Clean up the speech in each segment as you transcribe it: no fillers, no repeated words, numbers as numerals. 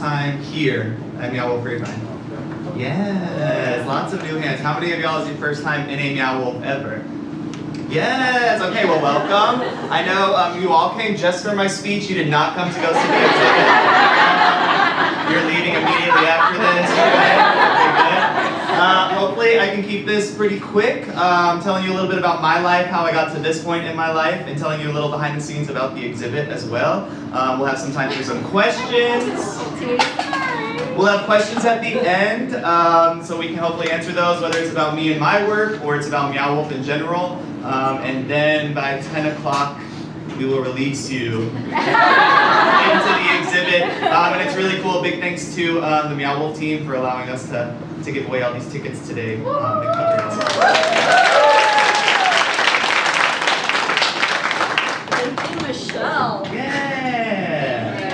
time here at Meow Wolf Grapevine? Yes, lots of new hands. How many of y'all is your first time in a Meow Wolf ever? Yes, okay, well welcome. I know you all came just for my speech. You did not come to go see the exhibit. You're leaving immediately after this. Okay, good. Hopefully I can keep this pretty quick. Telling you a little bit about my life, how I got to this point in my life, and telling you a little behind the scenes about the exhibit as well. We'll have some time for some questions. We'll have questions at the end, so we can hopefully answer those, whether it's about me and my work, or it's about Meow Wolf in general. And then by 10 o'clock, we will release you into the exhibit. And it's really cool. Big thanks to the Meow Wolf team for allowing us to give away all these tickets today. Thank you, Michelle. Yeah.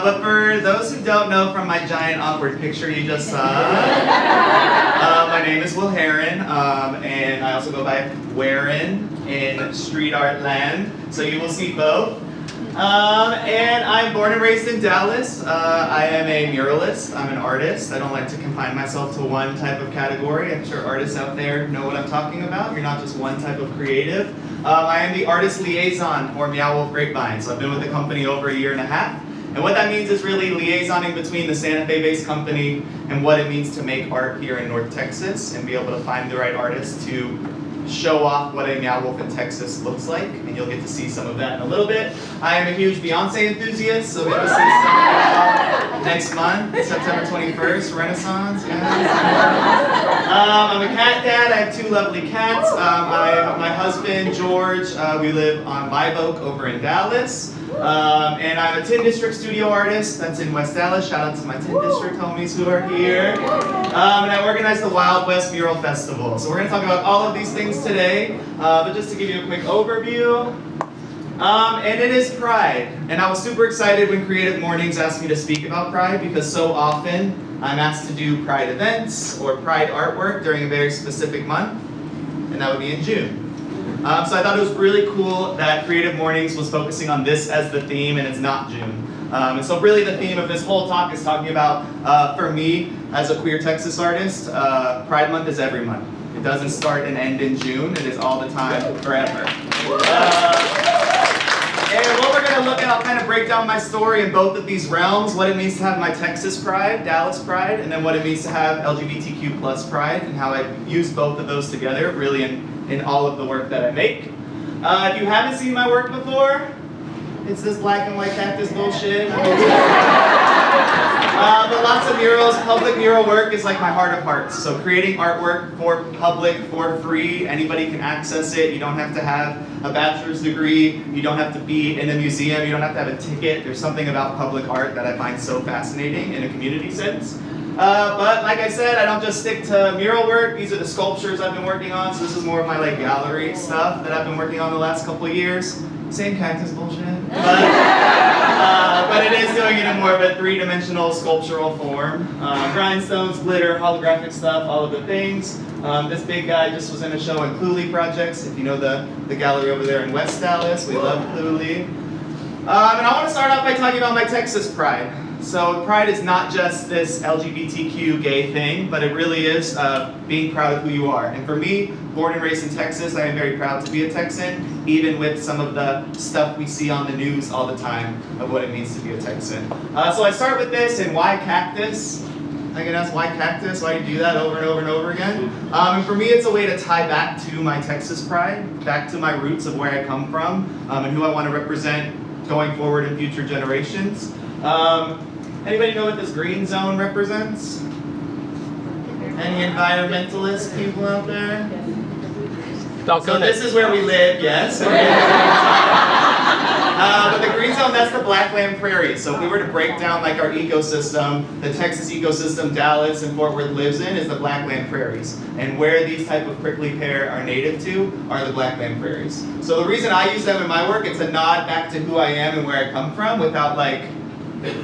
But for those who don't know from my giant awkward picture you just saw, my name is Will Heron, and I also go by Warren in street art land, so you will see both. And I'm born and raised in Dallas. I am a muralist. I'm an artist. I don't like to confine myself to one type of category. I'm sure artists out there know what I'm talking about. You're not just one type of creative. I am the artist liaison for Meow Wolf Grapevine. So I've been with the company over a year and a half. And what that means is really liaisoning between the Santa Fe-based company and what it means to make art here in North Texas and be able to find the right artists to show off what a Meow Wolf in Texas looks like, and you'll get to see some of that in a little bit. I am a huge Beyonce enthusiast, so we'll get to see some of that next month, September 21st, Renaissance. Yeah. I'm a cat dad. I have two lovely cats. My husband, George, we live on Live Oak over in Dallas. And I'm a Tin District studio artist. That's in West Dallas. Shout out to my Tin District homies who are here. And I organize the Wild West Mural Festival. So we're going to talk about all of these things today. But just to give you a quick overview. And it is Pride. And I was super excited when Creative Mornings asked me to speak about Pride, because so often I'm asked to do Pride events or Pride artwork during a very specific month. And that would be in June. So I thought it was really cool that Creative Mornings was focusing on this as the theme, and it's not June. And so really the theme of this whole talk is talking about, for me, as a queer Texas artist, Pride Month is every month. It doesn't start and end in June. It is all the time, forever. And what we're going to look at, I'll kind of break down my story in both of these realms, what it means to have my Texas Pride, Dallas Pride, and then what it means to have LGBTQ plus Pride, and how I use both of those together, really in all of the work that I make. If you haven't seen my work before, it's this black and white cactus bullshit. But lots of murals. Public mural work is like my heart of hearts. So creating artwork for public, for free, anybody can access it. You don't have to have a bachelor's degree. You don't have to be in a museum. You don't have to have a ticket. There's something about public art that I find so fascinating in a community sense. But like I said, I don't just stick to mural work. These are the sculptures I've been working on. So this is more of my like gallery stuff that I've been working on the last couple of years. Same cactus bullshit. But it is doing it in more of a three-dimensional sculptural form. Grindstones, glitter, holographic stuff, all of the things. This big guy just was in a show in Cluley Projects. If you know the gallery over there in West Dallas, we love Cluley. And I want to start off by talking about my Texas Pride. So Pride is not just this LGBTQ gay thing, but it really is being proud of who you are. And for me, born and raised in Texas, I am very proud to be a Texan, even with some of the stuff we see on the news all the time of what it means to be a Texan. So I start with this, and why cactus? I can ask, why cactus? Why do you do that over and over and over again? And for me, it's a way to tie back to my Texas pride, back to my roots of where I come from, and who I want to represent going forward in future generations. Anybody know what this green zone represents? Any environmentalist people out there? So this is where we live, yes. But the green zone, that's the Blackland Prairie. So if we were to break down like our ecosystem, the Texas ecosystem Dallas and Fort Worth lives in is the Blackland Prairies. And where these type of prickly pear are native to are the Blackland Prairies. So the reason I use them in my work, it's a nod back to who I am and where I come from without like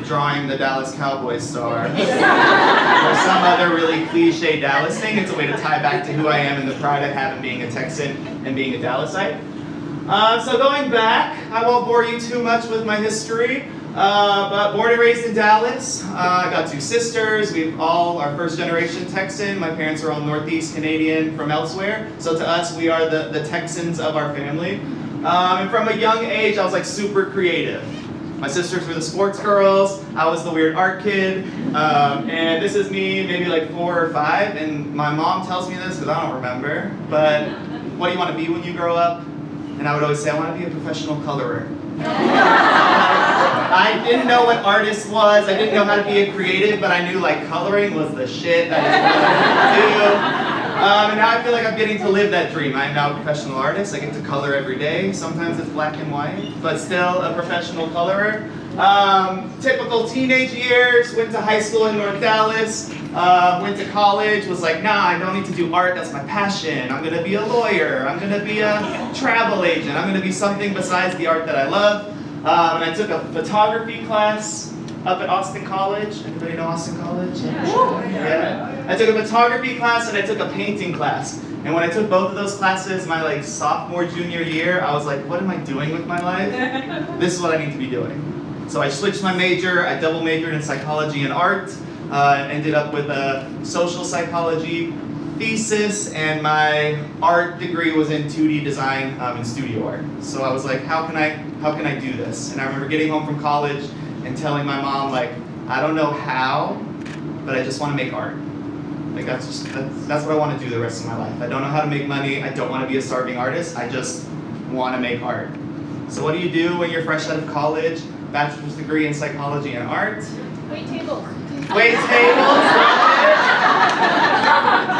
drawing the Dallas Cowboys star or some other really cliche Dallas thing. It's a way to tie back to who I am and the pride I have in being a Texan and being a Dallasite. So going back, I won't bore you too much with my history, But born and raised in Dallas. I got 2 sisters. We've all are first generation Texan. My parents are all Northeast Canadian from elsewhere. So to us, we are the Texans of our family. And from a young age, I was like super creative. My sisters were the sports girls. I was the weird art kid. And this is me maybe like 4 or 5. And my mom tells me this because I don't remember. But what do you want to be when you grow up? And I would always say, I want to be a professional colorer. I didn't know what artist was. I didn't know how to be a creative, but I knew like coloring was the shit. That is what I wanted to do. And now I feel like I'm getting to live that dream. I'm now a professional artist. I get to color every day. Sometimes it's black and white, but still a professional colorer. Typical teenage years, went to high school in North Dallas, went to college, was like, nah, I don't need to do art, that's my passion. I'm gonna be a lawyer, I'm gonna be a travel agent, I'm gonna be something besides the art that I love. And I took a photography class up at Austin College. Anybody know Austin College? Yeah. I took a photography class and I took a painting class. And when I took both of those classes my like sophomore, junior year, I was like, what am I doing with my life? This is what I need to be doing. So I switched my major, I double majored in psychology and art, ended up with a social psychology thesis, and my art degree was in 2D design and studio art. So I was like, how can I do this? And I remember getting home from college and telling my mom, like, I don't know how, but I just want to make art. Like that's what I want to do the rest of my life. I don't know how to make money, I don't want to be a starving artist, I just want to make art. So what do you do when you're fresh out of college? Bachelor's degree in psychology and art. Wait tables. Wait tables.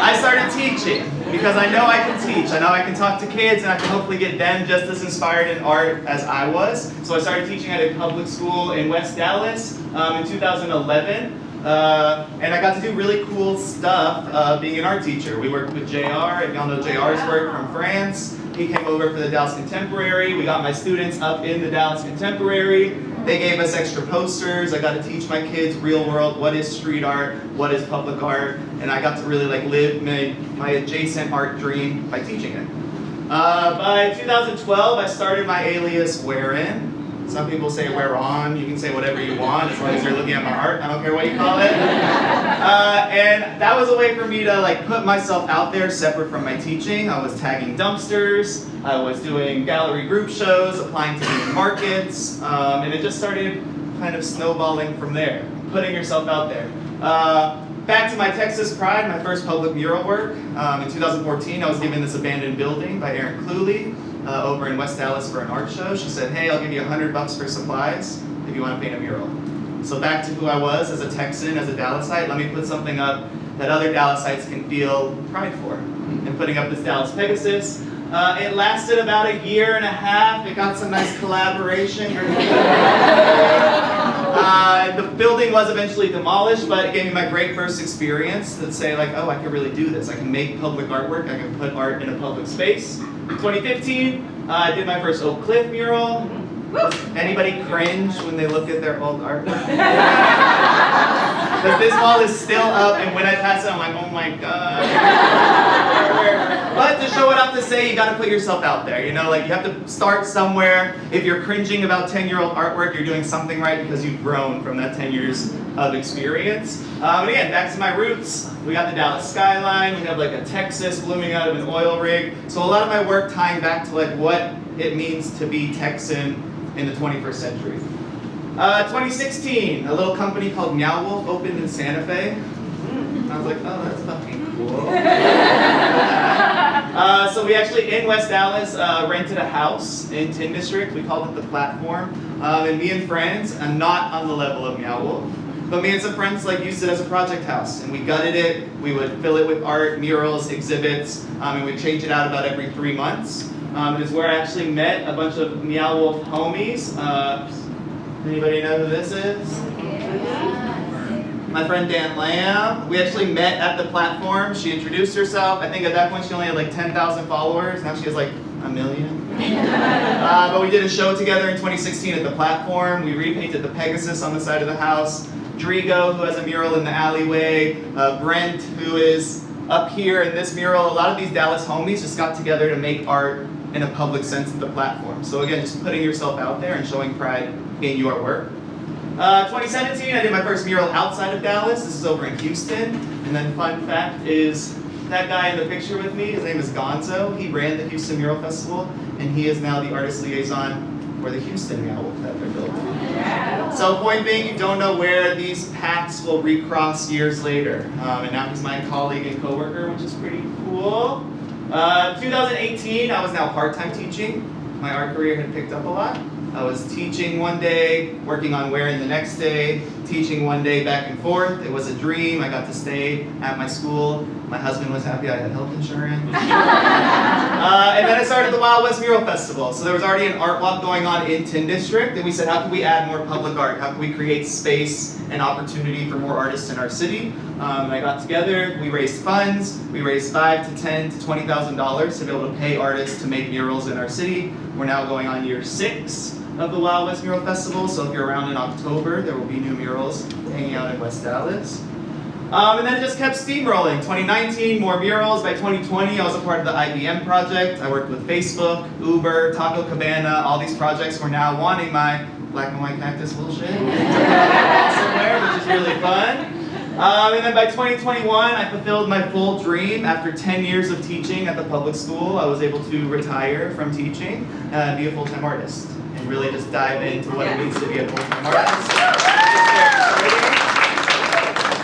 I started teaching because I know I can teach. I know I can talk to kids and I can hopefully get them just as inspired in art as I was. So I started teaching at a public school in West Dallas in 2011. And I got to do really cool stuff being an art teacher. We worked with JR, if y'all know JR's work from France. He came over for the Dallas Contemporary. We got my students up in the Dallas Contemporary. They gave us extra posters. I got to teach my kids real world, what is street art, what is public art, and I got to really like live my adjacent art dream by teaching it. By 2012, I started my alias Wherein. Some people say where on, you can say whatever you want as long as you're looking at my art, I don't care what you call it. And that was a way for me to like put myself out there separate from my teaching. I was tagging dumpsters, I was doing gallery group shows, applying to different markets, and it just started kind of snowballing from there, putting yourself out there. Back to my Texas pride, my first public mural work. In 2014, I was given this abandoned building by Erin Cluley. Over in West Dallas for an art show. She said, hey, I'll give you $100 for supplies if you want to paint a mural. So back to who I was as a Texan, as a Dallasite, let me put something up that other Dallasites can feel pride for. And putting up this Dallas Pegasus. It lasted about a year and a half. It got some nice collaboration. The building was eventually demolished, but it gave me my great first experience to say like, oh, I can really do this. I can make public artwork. I can put art in a public space. 2015, I did my first Oak Cliff mural. Does anybody cringe when they look at their old art? Because this wall is still up, and when I pass it, I'm like, oh my god. But to show it up to say, you gotta put yourself out there. You know, like you have to start somewhere. If you're cringing about 10-year-old artwork, you're doing something right because you've grown from that 10 years of experience. But again, back to my roots. We got the Dallas skyline. We have like a Texas blooming out of an oil rig. So a lot of my work tying back to like what it means to be Texan in the 21st century. 2016, a little company called Meow Wolf opened in Santa Fe. I was like, oh, that's fucking cool. So we actually, in West Dallas, rented a house in Tin District. We called it the Platform. And me and friends, and not on the level of Meow Wolf, but me and some friends like used it as a project house. And we gutted it, we would fill it with art, murals, exhibits, and we'd change it out about every 3 months. It is where I actually met a bunch of Meow Wolf homies. Anybody know who this is? My friend Dan Lamb. We actually met at the Platform. She introduced herself. I think at that point she only had like 10,000 followers. Now she has like 1 million. But we did a show together in 2016 at the Platform. We repainted the Pegasus on the side of the house. Drigo, who has a mural in the alleyway. Brent, who is up here in this mural. A lot of these Dallas homies just got together to make art in a public sense at the Platform. So again, just putting yourself out there and showing pride in your work. 2017, I did my first mural outside of Dallas. This is over in Houston. And then fun fact is, that guy in the picture with me, his name is Gonzo. He ran the Houston Mural Festival, and he is now the artist liaison for the Houston mural that they're building. Yeah. So point being, you don't know where these paths will recross years later. And now he's my colleague and coworker, which is pretty cool. 2018, I was now part-time teaching. My art career had picked up a lot. I was teaching one day, working on wearing the next day, teaching one day back and forth. It was a dream. I got to stay at my school. My husband was happy I had health insurance. And then I started the Wild West Mural Festival. So there was already an art walk going on in Tin District, and we said, how can we add more public art? How can we create space and opportunity for more artists in our city? And I got together, we raised funds. We raised $5,000 to $10,000 to $20,000 to be able to pay artists to make murals in our city. We're now going on year 6 of the Wild West Mural Festival, so if you're around in October, there will be new murals hanging out in West Dallas. And then it just kept steamrolling. 2019, more murals. By 2020, I was a part of the IBM project. I worked with Facebook, Uber, Taco Cabana. All these projects were now wanting my black and white cactus bullshit somewhere, which is really fun. And then by 2021, I fulfilled my full dream. After 10 years of teaching at the public school, I was able to retire from teaching and be a full-time artist. And really just dive into what it means to be a full-time artist.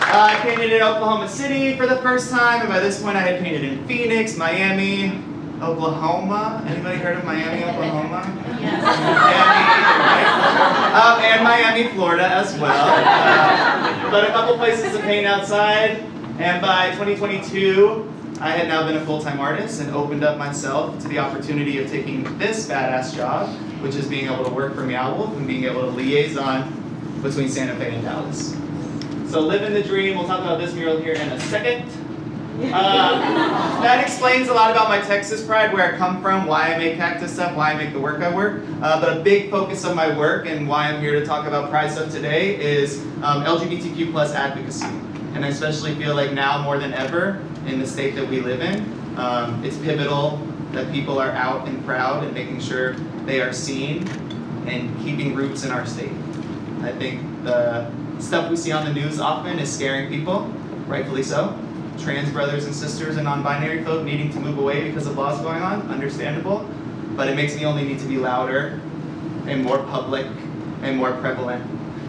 I painted in Oklahoma City for the first time, and by this point I had painted in Phoenix, Miami, Oklahoma. Anybody heard of Miami, Oklahoma? Yes. And Miami, Florida as well. But a couple places to paint outside, and by 2022, I had now been a full-time artist and opened up myself to the opportunity of taking this badass job, which is being able to work for Meow Wolf and being able to liaison between Santa Fe and Dallas. So living the dream, we'll talk about this mural here in a second. That explains a lot about my Texas pride, where I come from, why I make cactus stuff, why I make the work I work. But a big focus of my work and why I'm here to talk about pride stuff today is LGBTQ plus advocacy. And I especially feel like now more than ever in the state that we live in, it's pivotal that people are out and proud and making sure they are seen and keeping roots in our state. I think the stuff we see on the news often is scaring people, rightfully so. Trans brothers and sisters and non-binary folk needing to move away because of laws going on, understandable. But it makes me only need to be louder and more public and more prevalent,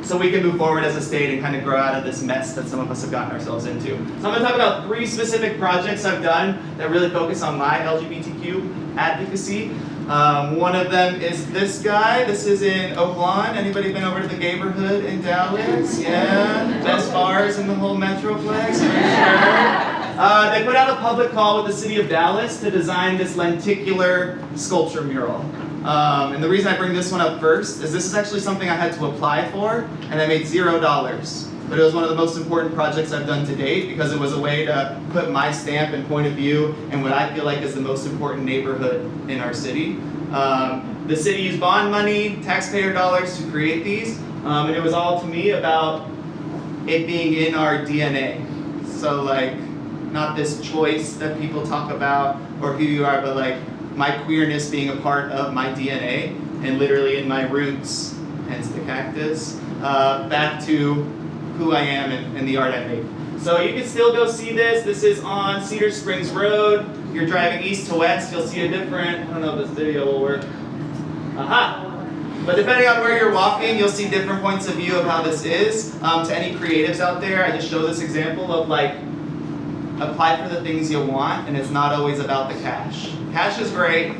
so we can move forward as a state and kind of grow out of this mess that some of us have gotten ourselves into. So I'm going to talk about 3 specific projects I've done that really focus on my LGBTQ advocacy. One of them is this guy. This is in Oak Lawn. Anybody been over to the Gayborhood in Dallas? Yeah? Best bars in the whole Metroplex, for sure. They put out a public call with the city of Dallas to design this lenticular sculpture mural. And the reason I bring this one up first is this is actually something I had to apply for, and I made $0. But it was one of the most important projects I've done to date because it was a way to put my stamp and point of view in what I feel like is the most important neighborhood in our city. The city used bond money, taxpayer dollars to create these, and it was all to me about it being in our DNA. So like, not this choice that people talk about or who you are, but like my queerness being a part of my DNA and literally in my roots, hence the cactus, back to who I am and the art I make. So you can still go see this. This is on Cedar Springs Road. If you're driving east to west, you'll see a different, I don't know if this video will work. Aha! But depending on where you're walking, you'll see different points of view of how this is. To any creatives out there, I just show this example of like, apply for the things you want, and it's not always about the cash. Cash is great.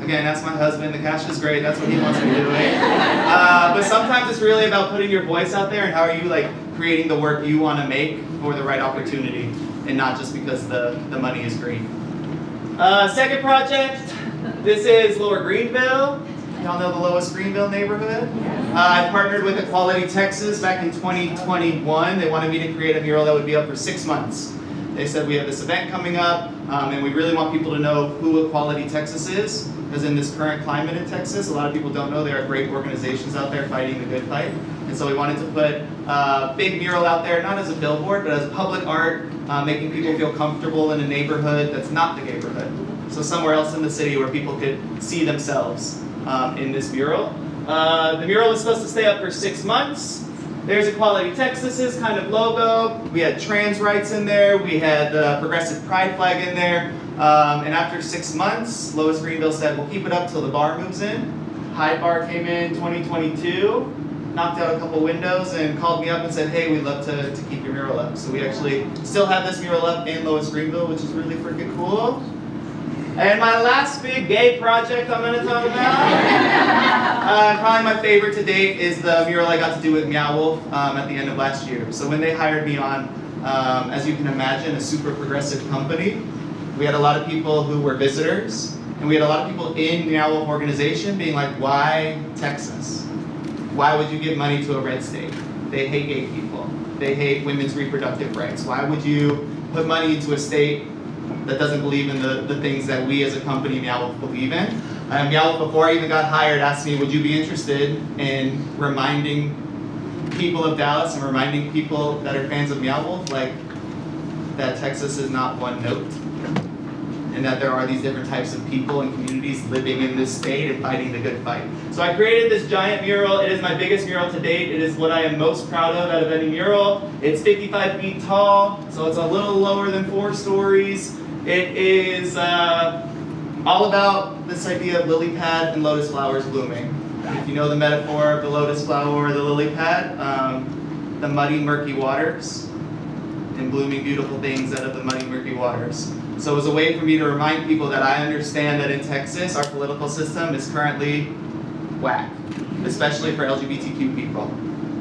Again, that's my husband. The cash is great. That's what he wants me doing. But sometimes it's really about putting your voice out there and how are you like creating the work you want to make for the right opportunity, and not just because the money is green. Second project. This is Lower Greenville. Y'all know the Lois Greenville neighborhood? I partnered with Equality Texas back in 2021. They wanted me to create a mural that would be up for 6 months. They said we have this event coming up, and we really want people to know who Equality Texas is, because in this current climate in Texas, a lot of people don't know there are great organizations out there fighting the good fight. And so we wanted to put a big mural out there, not as a billboard, but as public art, making people feel comfortable in a neighborhood that's not the neighborhood. So somewhere else in the city where people could see themselves in this mural. The mural is supposed to stay up for 6 months. There's Equality Texas's kind of logo. We had trans rights in there. We had the progressive pride flag in there. And after 6 months, Lois Greenville said, we'll keep it up till the bar moves in. Hyde Bar came in 2022, knocked out a couple windows, and called me up and said, hey, we'd love to keep your mural up. So we actually still have this mural up in Lois Greenville, which is really freaking cool. And my last big gay project I'm going to talk about, probably my favorite to date, is the mural I got to do with Meow Wolf at the end of last year. So when they hired me on, as you can imagine, a super progressive company, we had a lot of people who were visitors, and we had a lot of people in Meow Wolf organization being like, why Texas? Why would you give money to a red state? They hate gay people. They hate women's reproductive rights. Why would you put money into a state that doesn't believe in the things that we as a company, Meow Wolf, believe in? Meow Wolf, before I even got hired, asked me, would you be interested in reminding people of Dallas and reminding people that are fans of Meow Wolf, like, that Texas is not one note, and that there are these different types of people and communities living in this state and fighting the good fight. So I created this giant mural. It is my biggest mural to date. It is what I am most proud of out of any mural. It's 55 feet tall, so it's a little lower than 4 stories. It is all about this idea of lily pad and lotus flowers blooming. If you know the metaphor of the lotus flower or the lily pad, the muddy, murky waters and blooming beautiful things out of the muddy, murky waters. So it was a way for me to remind people that I understand that in Texas, our political system is currently whack, especially for LGBTQ people.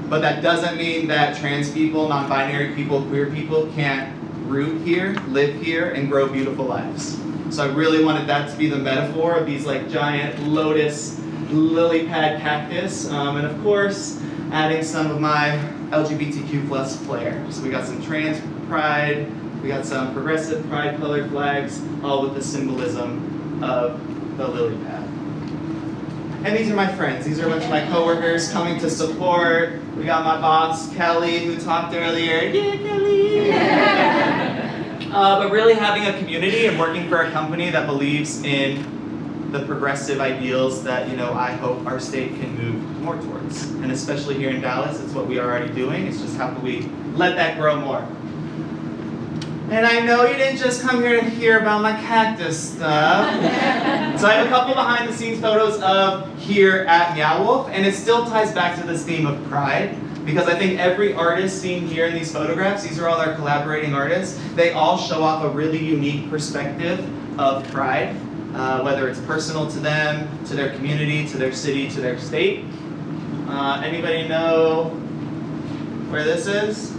But that doesn't mean that trans people, non-binary people, queer people can't root here, live here, and grow beautiful lives. So I really wanted that to be the metaphor of these like giant lotus lily pad cactus. And of course, adding some of my LGBTQ plus flair. So we got some trans pride, we got some progressive pride colored flags, all with the symbolism of the lily pad. And these are my friends. These are a bunch of my coworkers coming to support. We got my boss, Kelly, who talked earlier. Yeah, Kelly! But really having a community and working for a company that believes in the progressive ideals that, you know, I hope our state can move more towards. And especially here in Dallas, it's what we are already doing. It's just how can we let that grow more. And I know you didn't just come here to hear about my cactus stuff. So I have a couple behind the scenes photos of here at Meow Wolf, and it still ties back to this theme of pride, because I think every artist seen here in these photographs, these are all our collaborating artists, they all show off a really unique perspective of pride, whether it's personal to them, to their community, to their city, to their state. Anybody know where this is?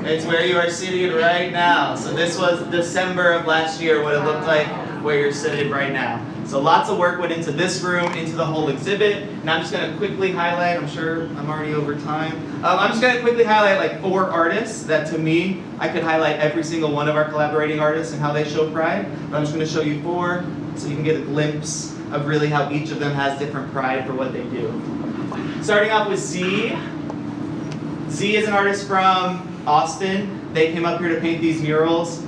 It's where you are sitting right now. So this was December of last year, what it looked like where you're sitting right now. So lots of work went into this room, into the whole exhibit. And I'm just going to quickly highlight, I'm sure I'm already over time. I'm just going to quickly highlight like 4 artists that to me, I could highlight every single one of our collaborating artists and how they show pride. But I'm just going to show you 4 so you can get a glimpse of really how each of them has different pride for what they do. Starting off with Z. Z is an artist from Austin. They came up here to paint these murals.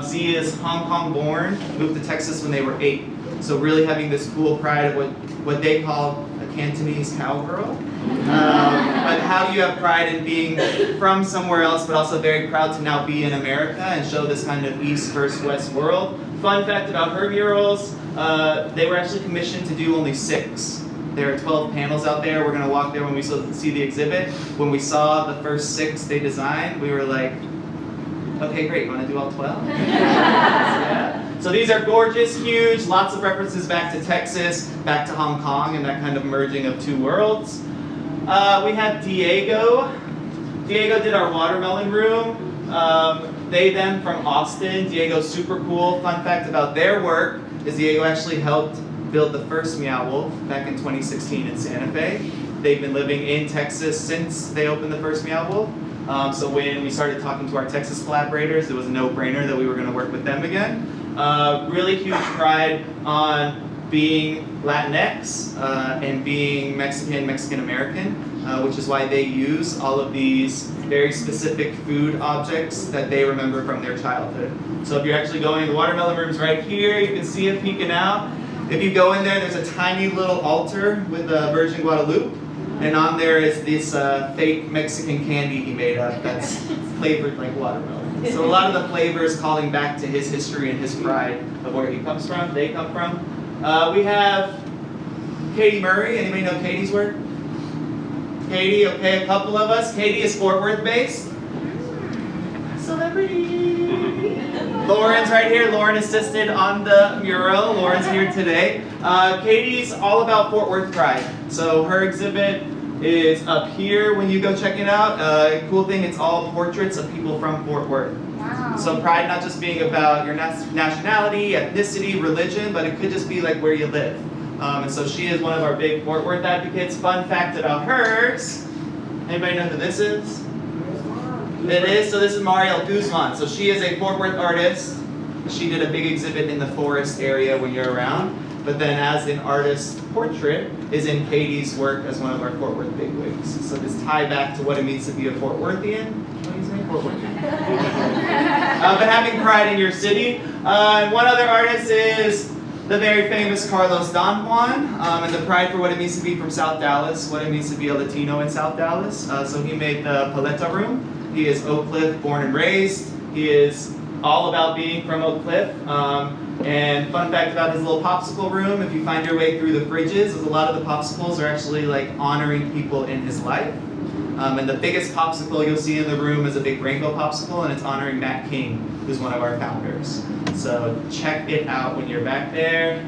Z is Hong Kong born, moved to Texas when they were 8. So really having this cool pride of what they call a Cantonese cowgirl. But how do you have pride in being from somewhere else, but also very proud to now be in America and show this kind of East versus West world. Fun fact about her murals, they were actually commissioned to do only 6. There are 12 panels out there. We're going to walk there when we see the exhibit. When we saw the first 6 they designed, we were like, okay, great, you want to do all 12? Yeah. So these are gorgeous, huge, lots of references back to Texas, back to Hong Kong, and that kind of merging of 2 worlds. We have Diego. Diego did our watermelon room. They, them from Austin. Diego's super cool. Fun fact about their work is Diego actually helped built the first Meow Wolf back in 2016 in Santa Fe. They've been living in Texas since they opened the first Meow Wolf. So when we started talking to our Texas collaborators, it was a no-brainer that we were going to work with them again. Really huge pride on being Latinx and being Mexican-American, which is why they use all of these very specific food objects that they remember from their childhood. So if you're actually going, the watermelon room's right here, you can see it peeking out. If you go in there, there's a tiny little altar with the Virgin Guadalupe. And on there is this fake Mexican candy he made up that's flavored like watermelon. So a lot of the flavors calling back to his history and his pride of where he comes from, they come from. We have Katie Murray. Anybody know Katie's work? Katie, okay, a couple of us. Katie is Fort Worth based. Celebrity. Lauren's right here. Lauren assisted on the mural. Lauren's here today. Katie's all about Fort Worth pride. So her exhibit is up here when you go check it out. Cool thing, it's all portraits of people from Fort Worth. Wow. So pride not just being about your nationality, ethnicity, religion, but it could just be like where you live. And so she is one of our big Fort Worth advocates. Fun fact about hers. Anybody know who this is? It is. So this is Mariel Guzman. So she is a Fort Worth artist. She did a big exhibit in the forest area when you're around. But then as an artist portrait is in Katie's work as one of our Fort Worth bigwigs. So this tie back to what it means to be a Fort Worthian. What do you say? Fort Worthian. But having pride in your city. One other artist is the very famous Carlos Don Juan, and the pride for what it means to be from South Dallas, what it means to be a Latino in South Dallas. So he made the Paleta Room. He is Oak Cliff born and raised. He is all about being from Oak Cliff. And fun fact about his little popsicle room, if you find your way through the fridges, a lot of the popsicles are actually like honoring people in his life. And the biggest popsicle you'll see in the room is a big rainbow popsicle, and it's honoring Matt King, who's one of our founders. So check it out when you're back there.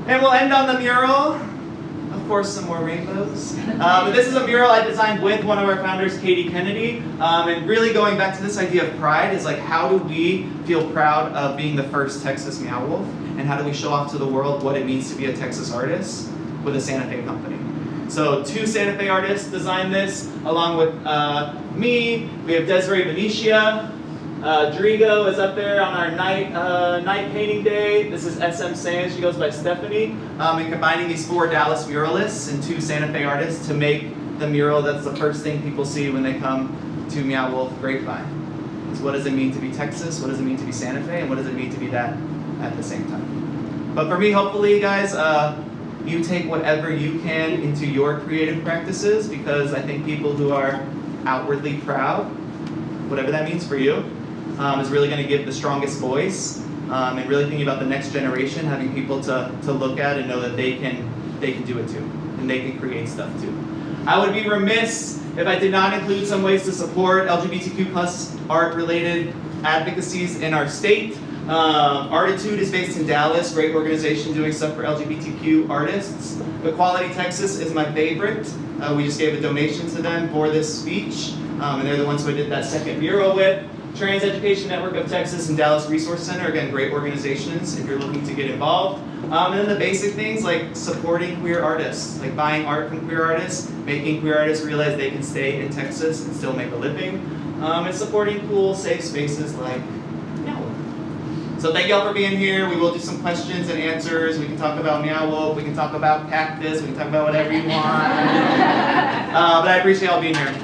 And we'll end on the mural. Of course, some more rainbows. But this is a mural I designed with one of our founders, Katie Kennedy. And really going back to this idea of pride is like, how do we feel proud of being the first Texas Meow Wolf? And how do we show off to the world what it means to be a Texas artist with a Santa Fe company? So 2 Santa Fe artists designed this, along with me. We have Desiree Benicia. Drigo is up there on our night painting day. This is SM Sands, she goes by Stephanie. And combining these 4 Dallas muralists and 2 Santa Fe artists to make the mural that's the first thing people see when they come to Meow Wolf Grapevine. So what does it mean to be Texas? What does it mean to be Santa Fe? And what does it mean to be that at the same time? But for me, hopefully, guys, you take whatever you can into your creative practices, because I think people who are outwardly proud, whatever that means for you, is really going to give the strongest voice, and really thinking about the next generation, having people to look at and know that they can do it too, and they can create stuff too. I would be remiss if I did not include some ways to support LGBTQ plus art-related advocacies in our state. Artitude is based in Dallas, great organization doing stuff for LGBTQ artists. Equality Texas is my favorite. We just gave a donation to them for this speech, and they're the ones who I did that second mural with. Trans Education Network of Texas and Dallas Resource Center, again, great organizations if you're looking to get involved. And then the basic things like supporting queer artists, like buying art from queer artists, making queer artists realize they can stay in Texas and still make a living, and supporting cool, safe spaces like Meow Wolf. So thank y'all for being here. We will do some questions and answers. We can talk about Meow Wolf, we can talk about cactus, we can talk about whatever you want. But I appreciate y'all being here.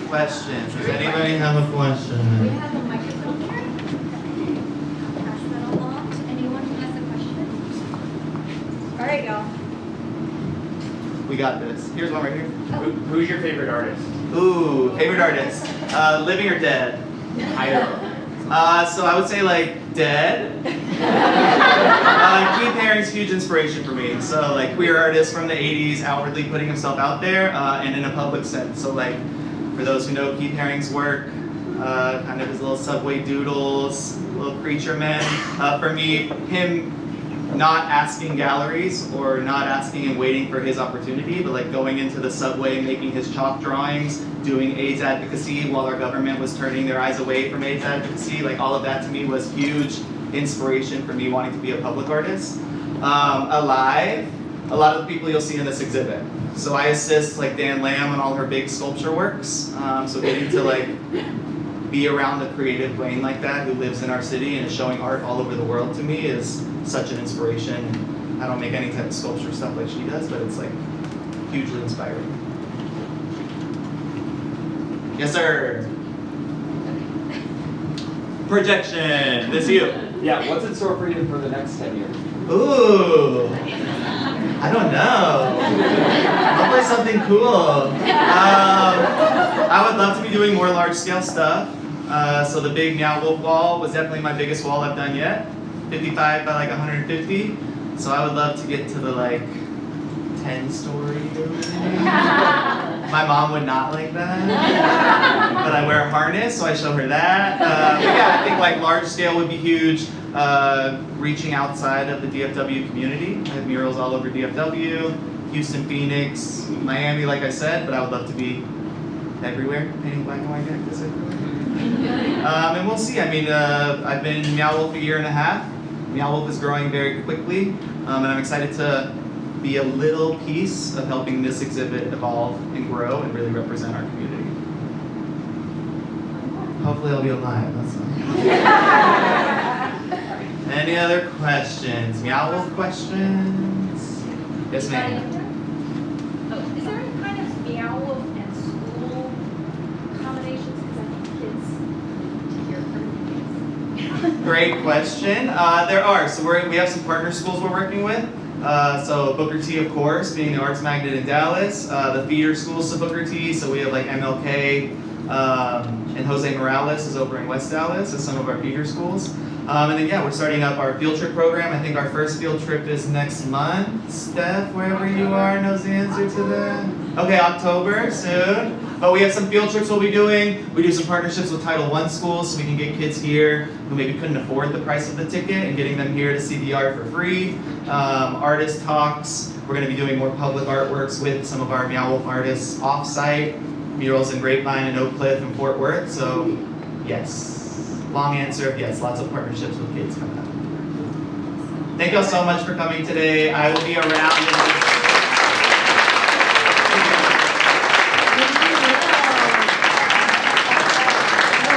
Questions. Does anybody have a question? We have a microphone here. I'll pass that along to anyone who has a question. All right, y'all. We got this. Here's one right here. Oh. Who's your favorite artist? Ooh, favorite artist. Living or dead? So I would say like dead. Keith Haring's huge inspiration for me. So like queer artist from the 80s, outwardly putting himself out there, and in a public sense. So like, for those who know Keith Haring's work, kind of his little subway doodles, little creature men. For me, him not asking galleries or not asking and waiting for his opportunity, but like going into the subway, making his chalk drawings, doing AIDS advocacy while our government was turning their eyes away from AIDS advocacy, like all of that to me was huge inspiration for me wanting to be a public artist. Alive, a lot of the people you'll see in this exhibit. So I assist like Dan Lamb on all her big sculpture works. So getting to like be around a creative brain like that who lives in our city and is showing art all over the world to me is such an inspiration. I don't make any type of sculpture stuff like she does, but it's like hugely inspiring. Yes, sir. projection. This you. Yeah, what's in store for you for the next 10 years? Ooh. I don't know. I'll play something cool. I would love to be doing more large-scale stuff. So the big Meow Wolf wall was definitely my biggest wall I've done yet. 55 by like 150. So I would love to get to the like 10-story building. My mom would not like that. But I wear a harness, so I show her that. But yeah, I think like large scale would be huge. Reaching outside of the DFW community. I have murals all over DFW, Houston, Phoenix, Miami, like I said, but I would love to be everywhere, painting black and white cactus everywhere. And we'll see. I mean, I've been Meow Wolf a year and a half. Meow Wolf is growing very quickly, and I'm excited to be a little piece of helping this exhibit evolve and grow and really represent our community. Hopefully I'll be alive, that's all. Any other questions? Meow Wolf questions? Yes, ma'am. Is there any kind of Meow Wolf and school combinations? Because I think kids need to hear from you. Great question. There are. So we have some partner schools we're working with. So Booker T, of course, being the arts magnet in Dallas. The feeder schools to Booker T. So we have like MLK and Jose Morales is over in West Dallas as some of our feeder schools. And then yeah, we're starting up our field trip program. I think our first field trip is next month. Steph, wherever you are, knows the answer to that. Okay, October, soon. But we have some field trips we'll be doing. We do some partnerships with Title I schools so we can get kids here who maybe couldn't afford the price of the ticket and getting them here to see the art for free. Artist talks. We're going to be doing more public artworks with some of our Meow Wolf artists off-site. Murals in Grapevine and Oak Cliff and Fort Worth. So, yes. Long answer, yes, lots of partnerships with kids coming up. Thank y'all so much for coming today. I will be around. That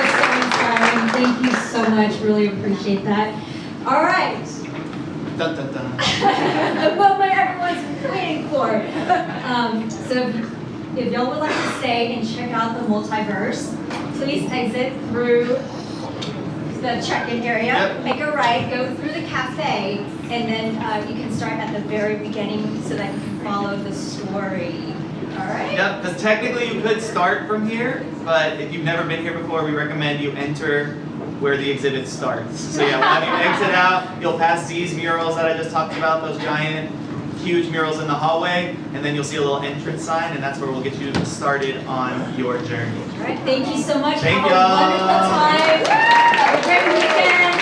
was so inspiring. Thank you so much. Really appreciate that. All right. Dun, dun, dun. The moment everyone's waiting for. So if y'all would like to stay and check out the multiverse, please exit through the check-in area, Yep. make a right, go through the cafe, and then you can start at the very beginning so that you can follow the story. All right? Yep, because technically you could start from here, but if you've never been here before, we recommend you enter where the exhibit starts. So yeah, when you exit out, you'll pass these murals that I just talked about, those giant, huge murals in the hallway, and then you'll see a little entrance sign, and that's where we'll get you started on your journey. All right, thank you so much. Thank Have a y'all. wonderful time. Have a great weekend.